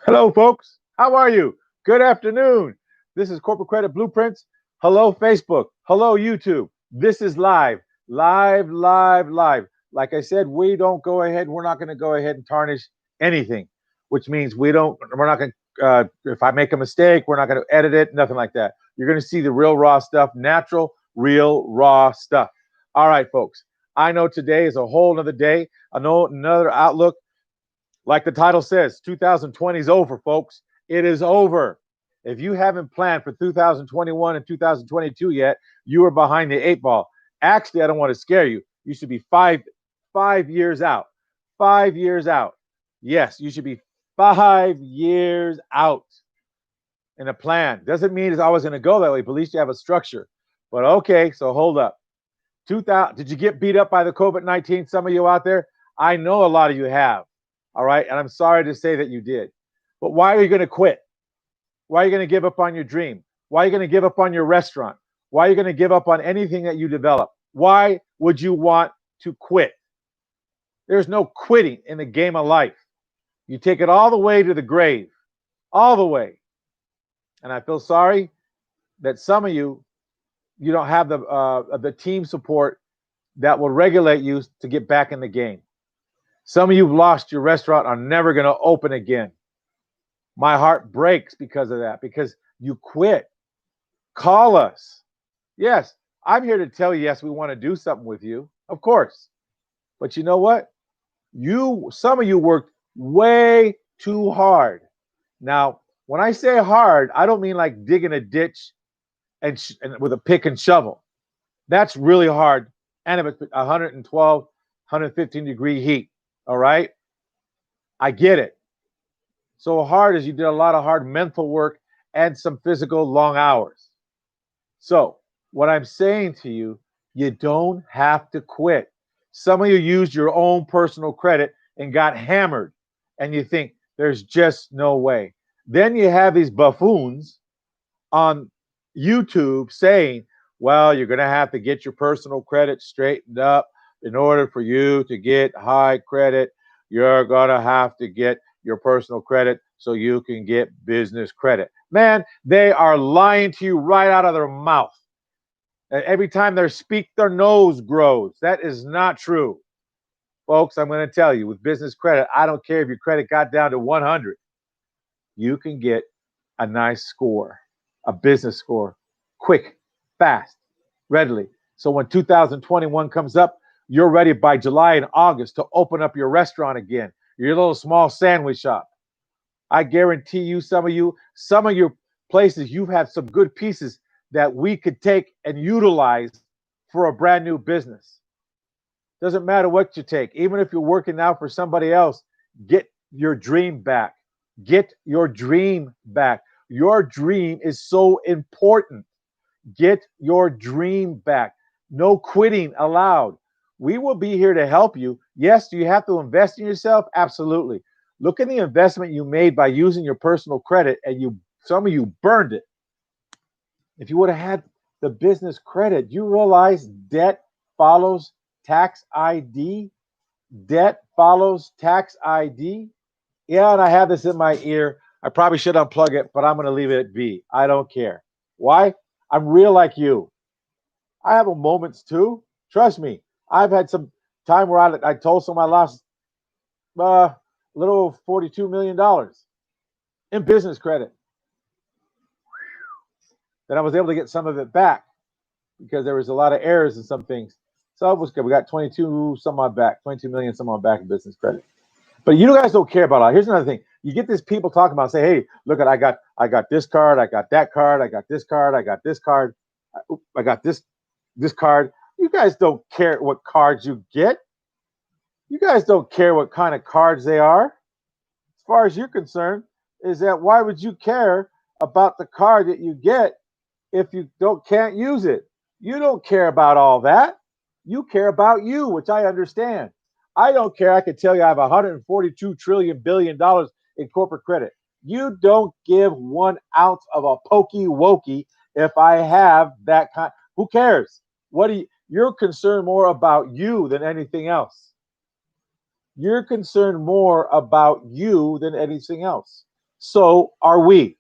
Hello, folks. How are you? Good afternoon. This is Corporate Credit Blueprints. Hello, Facebook. Hello, YouTube. This is live, live, live, live. Like I said, we don't go ahead. We're not going to go ahead and tarnish anything, which means we're not going to, if I make a mistake, we're not going to edit it, nothing like that. You're going to see the real raw stuff, natural, real raw stuff. All right, folks. I know today is a whole nother day. I know another outlook. Like the title says, 2020 is over, folks. It is over. If you haven't planned for 2021 and 2022 yet, you are behind the eight ball. Actually, I don't want to scare you. You should be five years out. 5 years out. Yes, you should be 5 years out in a plan. Doesn't mean it's always going to go that way, but at least you have a structure. But okay, so hold up. 2000, did you get beat up by the COVID-19? Some of you out there, I know a lot of you have. All right. And I'm sorry to say that you did. But why are you going to quit? Why are you going to give up on your dream? Why are you going to give up on your restaurant? Why are you going to give up on anything that you develop? Why would you want to quit? There's no quitting in the game of life. You take it all the way to the grave, all the way. And I feel sorry that some of you, you don't have the team support that will regulate you to get back in the game. Some of you have lost your restaurant, are never going to open again. My heart breaks because of that, because you quit. Call us. Yes, I'm here to tell you, yes, we want to do something with you, of course. But you know what? Some of you worked way too hard. Now, when I say hard, I don't mean like digging a ditch and with a pick and shovel. That's really hard. And if it's 112, 115-degree heat, all right? I get it. So hard as you did a lot of hard mental work and some physical long hours. So, what I'm saying to you, you don't have to quit. Some of you used your own personal credit and got hammered, and you think there's just no way. Then you have these buffoons on YouTube saying, well, you're going to have to get your personal credit straightened up in order for you to get high credit. You're going to have to get your personal credit so you can get business credit. Man, they are lying to you right out of their mouth. And every time they speak, their nose grows. That is not true. Folks, I'm going to tell you, with business credit, I don't care if your credit got down to 100. You can get a nice score, a business score, quick, fast, readily. So when 2021 comes up, you're ready by July and August to open up your restaurant again, your little small sandwich shop. I guarantee you, some of your places, you've had some good pieces that we could take and utilize for a brand new business. Doesn't matter what you take, even if you're working now for somebody else, get your dream back. Get your dream back. Your dream is so important. Get your dream back. No quitting allowed. We will be here to help you. Yes, do you have to invest in yourself? Absolutely. Look at the investment you made by using your personal credit, and some of you burned it. If you would have had the business credit, you realize debt follows tax ID. Debt follows tax ID. Yeah, and I have this in my ear. I probably should unplug it, but I'm going to leave it be. I don't care. Why? I'm real like you. I have moments too. Trust me. I've had some time where I told someone I lost a little over $42 million in business credit. Then I was able to get some of it back because there was a lot of errors in some things. So it was good. We got 22 some odd back, 22 million some odd back in business credit. But you guys don't care about it. Here's another thing. You get these people talking about, say, hey, look at I got this card, I got that card, I got this card, I got this card, I got this card. You guys don't care what cards you get. You guys don't care what kind of cards they are. As far as you're concerned, is that why would you care about the card that you get if you can't use it? You don't care about all that. You care about you, which I understand. I don't care. I can tell you I have 142 trillion billion dollars in corporate credit. You don't give 1 ounce of a pokey wokey if I have that kind. Who cares? You're concerned more about you than anything else. You're concerned more about you than anything else. So are we.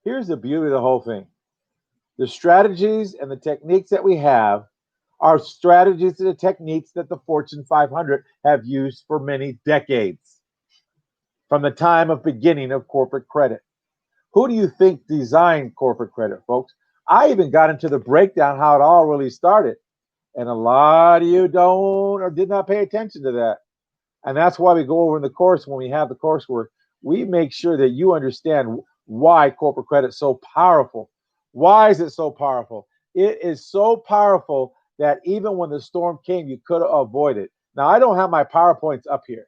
Here's the beauty of the whole thing. The strategies and the techniques that we have are strategies and the techniques that the Fortune 500 have used for many decades, from the time of beginning of corporate credit. Who do you think designed corporate credit, folks? I even got into the breakdown how it all really started. And a lot of you don't or did not pay attention to that. And that's why we go over in the course when we have the coursework. We make sure that you understand why corporate credit is so powerful. Why is it so powerful? It is so powerful that even when the storm came, you could have avoided. Now, I don't have my PowerPoints up here,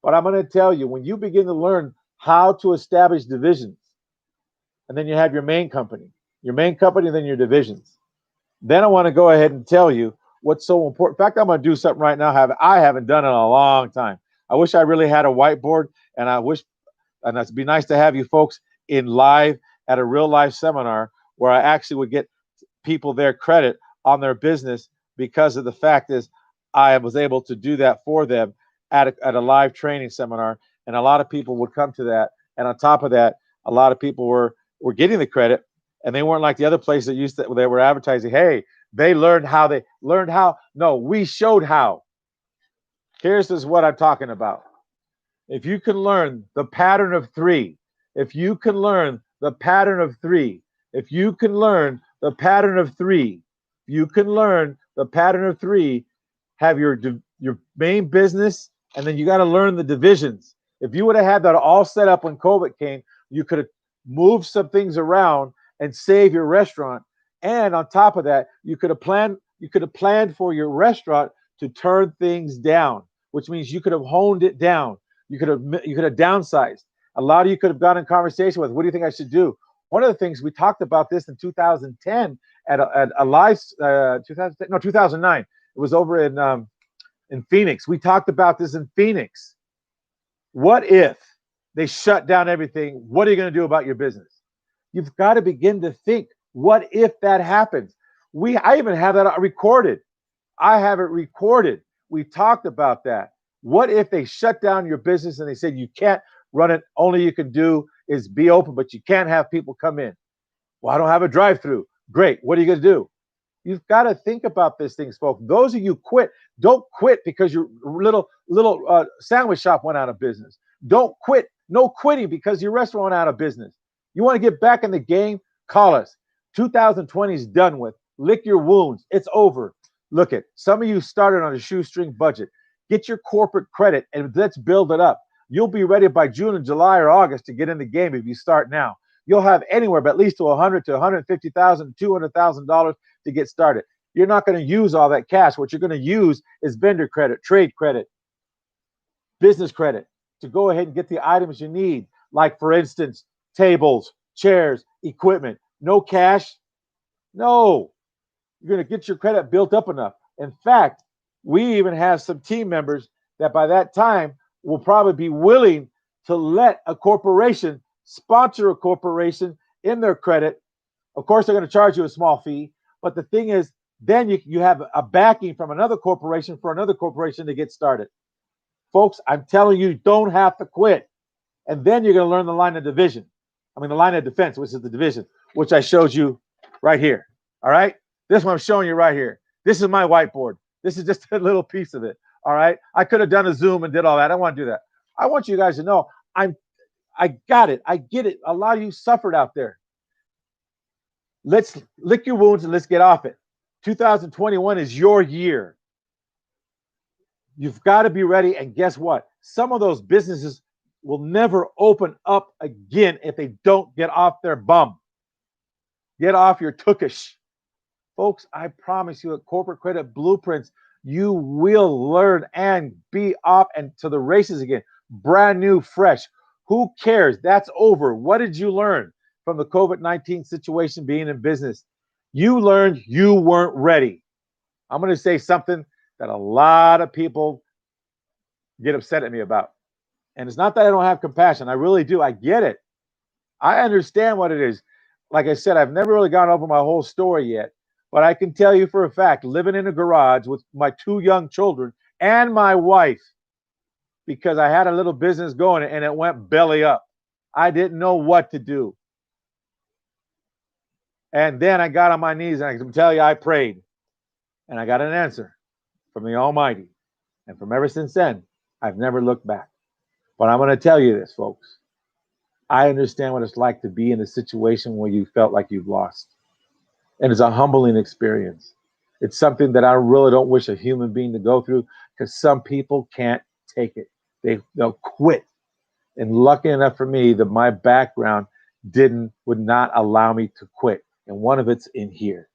but I'm going to tell you when you begin to learn how to establish divisions, and then you have your main company, and then your divisions. Then I want to go ahead and tell you what's so important. In fact, I'm going to do something right now I haven't done in a long time. I wish I really had a whiteboard, and it'd be nice to have you folks in live at a real life seminar where I actually would get people their credit on their business, because of the fact is I was able to do that for them at a live training seminar, and a lot of people would come to that. And on top of that, a lot of people were getting the credit, and they weren't like the other places that they were advertising, hey, they learned how. No, we showed how. Here's what I'm talking about. If you can learn the pattern of three, if you can learn the pattern of three, if you can learn the pattern of three, you can learn the pattern of three, have your main business, and then you got to learn the divisions. If you would have had that all set up when COVID came, you could have moved some things around and save your restaurant. And on top of that, you could have planned for your restaurant to turn things down, which means you could have honed it down. You could have downsized. A lot of you could have gone in conversation with, what do you think I should do? One of the things we talked about this in 2010 at a live 2009. It was over in Phoenix. We talked about this in Phoenix. What if they shut down everything? What are you going to do about your business? You've got to begin to think, what if that happens? I even have that recorded. I have it recorded. We talked about that. What if they shut down your business and they said you can't run it? Only you can do is be open, but you can't have people come in. Well, I don't have a drive-through. Great. What are you going to do? You've got to think about these things, folks. Those of you quit, don't quit because your little sandwich shop went out of business. Don't quit. No quitting because your restaurant went out of business. You want to get back in the game? Call us. 2020 is done with. Lick your wounds. It's over. Look at some of you started on a shoestring budget. Get your corporate credit and let's build it up. You'll be ready by June and July or August to get in the game if you start now. You'll have anywhere but at least to $100,000 to $150,000 to $200,000 to get started. You're not going to use all that cash. What you're going to use is vendor credit, trade credit, business credit to go ahead and get the items you need. Like, for instance, tables, chairs, equipment. No cash? No. You're going to get your credit built up enough. In fact, we even have some team members that by that time will probably be willing to let a corporation sponsor a corporation in their credit. Of course, they're going to charge you a small fee. But the thing is, then you have a backing from another corporation for another corporation to get started. Folks, I'm telling you, don't have to quit. And then you're going to learn the line of division. The line of defense, which is the division, which I showed you right here. All right? This one I'm showing you right here. This is my whiteboard. This is just a little piece of it. All right? I could have done a Zoom and did all that. I don't want to do that. I want you guys to know I got it. I get it. A lot of you suffered out there. Let's lick your wounds and let's get off it. 2021 is your year. You've got to be ready. And guess what? Some of those businesses will never open up again if they don't get off their bum. Get off your tookish. Folks, I promise you at Corporate Credit Blueprints, you will learn and be off and to the races again. Brand new, fresh. Who cares? That's over. What did you learn from the COVID-19 situation being in business? You learned you weren't ready. I'm going to say something that a lot of people get upset at me about. And it's not that I don't have compassion. I really do. I get it. I understand what it is. Like I said, I've never really gone over my whole story yet. But I can tell you for a fact, living in a garage with my 2 young children and my wife, because I had a little business going and it went belly up. I didn't know what to do. And then I got on my knees and I can tell you I prayed and I got an answer from the Almighty. And from ever since then, I've never looked back. But I'm going to tell you this, folks. I understand what it's like to be in a situation where you felt like you've lost. And it's a humbling experience. It's something that I really don't wish a human being to go through because some people can't take it. They'll quit. And lucky enough for me that my background would not allow me to quit. And one of it's in here.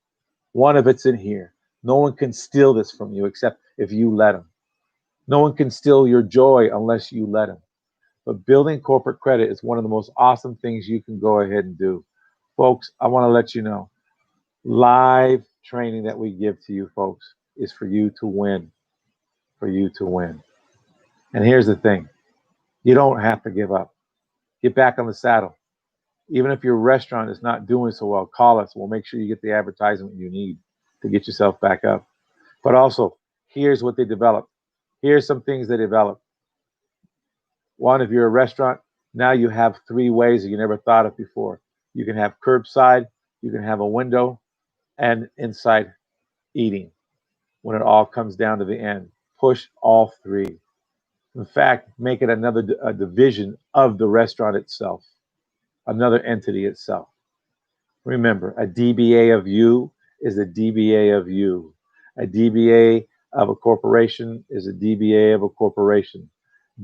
One of it's in here. No one can steal this from you except if you let them. No one can steal your joy unless you let them. But building corporate credit is one of the most awesome things you can go ahead and do. Folks, I want to let you know, live training that we give to you folks is for you to win, for you to win. And here's the thing, you don't have to give up. Get back on the saddle. Even if your restaurant is not doing so well, call us. We'll make sure you get the advertisement you need to get yourself back up. But also, here's what they developed. Here's some things they developed. One, if you're a restaurant, now you have 3 ways that you never thought of before. You can have curbside, you can have a window, and inside eating. When it all comes down to the end, push all 3. In fact, make it a division of the restaurant itself, another entity itself. Remember, a DBA of you is a DBA of you. A DBA of a corporation is a DBA of a corporation.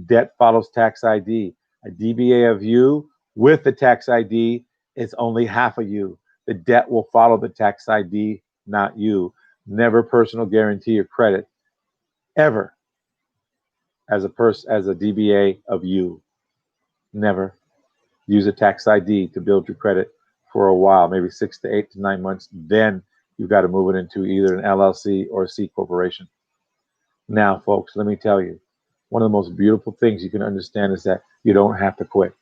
Debt follows tax ID. A DBA of you with the tax ID is only half of you. The debt will follow the tax ID, not you. Never personal guarantee your credit, ever, as a DBA of you. Never. Use a tax ID to build your credit for a while, maybe 6 to 8 to 9 months. Then you've got to move it into either an LLC or a C corporation. Now, folks, let me tell you, one of the most beautiful things you can understand is that you don't have to quit.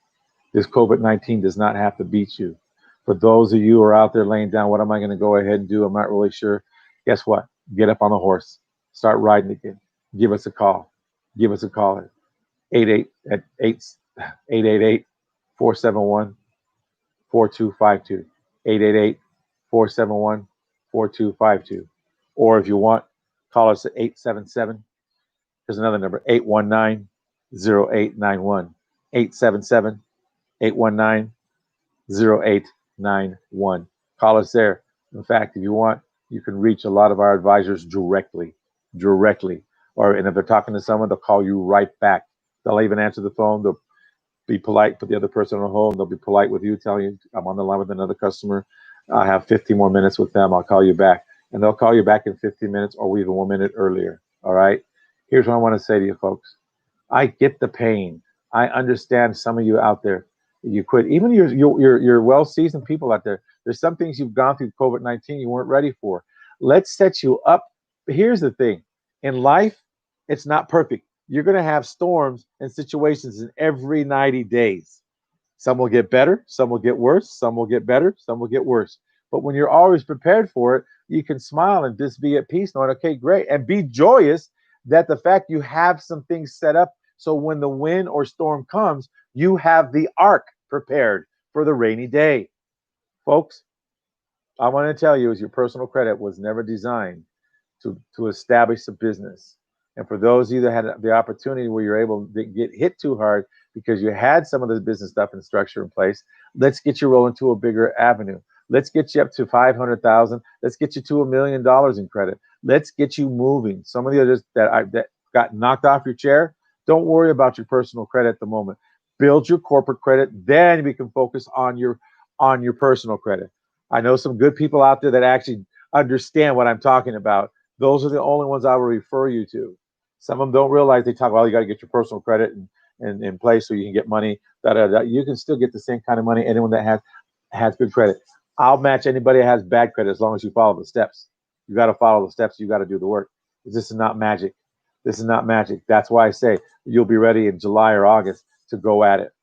This COVID-19 does not have to beat you. For those of you who are out there laying down, what am I going to go ahead and do? I'm not really sure. Guess what? Get up on the horse. Start riding again. Give us a call. Give us a call at 888-471-4252. 888-471-4252. Or if you want, call us at 877. There's another number, 819-0891. 877-819-0891. Call us there. In fact, if you want, you can reach a lot of our advisors directly. And if they're talking to someone, they'll call you right back. They'll even answer the phone. They'll be polite, put the other person on hold. They'll be polite with you, telling you, I'm on the line with another customer. I have 15 more minutes with them. I'll call you back. And they'll call you back in 15 minutes or even 1 minute earlier. All right? Here's what I want to say to you folks. I get the pain. I understand some of you out there. You quit. Even your well-seasoned people out there. There's some things you've gone through COVID-19 you weren't ready for. Let's set you up. But here's the thing. In life, it's not perfect. You're going to have storms and situations in every 90 days. Some will get better. Some will get worse. Some will get better. Some will get worse. But when you're always prepared for it, you can smile and just be at peace knowing, okay, great. And be joyous that the fact you have some things set up so when the wind or storm comes, you have the ark prepared for the rainy day. Folks, I want to tell you is your personal credit was never designed to establish a business. And for those of you that had the opportunity where you're able to get hit too hard because you had some of the business stuff and structure in place, let's get you rolling to a bigger avenue. Let's get you up to 500,000. Let's get you to $1 million in credit. Let's get you moving. Some of the others that got knocked off your chair, don't worry about your personal credit at the moment. Build your corporate credit, then we can focus on your personal credit. I know some good people out there that actually understand what I'm talking about. Those are the only ones I will refer you to. Some of them don't realize. They talk, well, you got to get your personal credit in place so you can get money. You can still get the same kind of money anyone that has good credit. I'll match anybody that has bad credit as long as you follow the steps. You got to follow the steps. You got to do the work. This is not magic. This is not magic. That's why I say you'll be ready in July or August to go at it.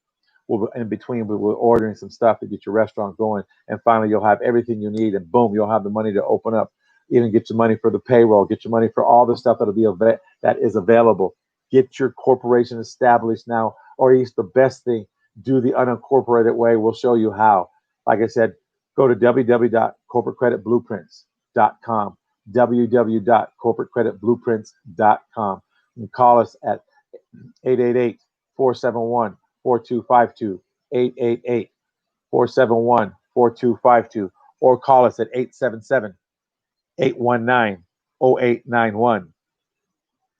In between, we're ordering some stuff to get your restaurant going. And finally, you'll have everything you need. And boom, you'll have the money to open up. Even get your money for the payroll. Get your money for all the stuff that is available. Get your corporation established now. Or at least the best thing, do the unincorporated way. We'll show you how. Like I said, go to www.corporatecreditblueprints.com, www.corporatecreditblueprints.com, and call us at 888-471-4252, 888-471-4252, or call us at 877-819-0891,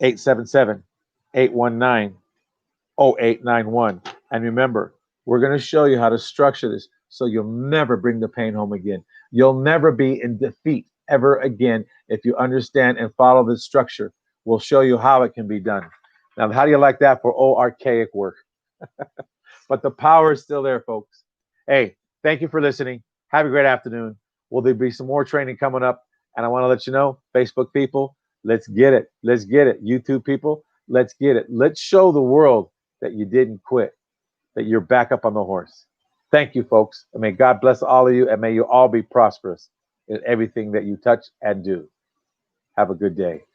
877-819-0891. And remember, we're going to show you how to structure this so you'll never bring the pain home again. You'll never be in defeat ever again if you understand and follow this structure. We'll show you how it can be done. Now, how do you like that for old archaic work? But the power is still there, folks. Hey, thank you for listening. Have a great afternoon. Will there be some more training coming up? And I want to let you know, Facebook people, let's get it. Let's get it. YouTube people, let's get it. Let's show the world that you didn't quit, that you're back up on the horse. Thank you, folks. And may God bless all of you, and may you all be prosperous in everything that you touch and do. Have a good day.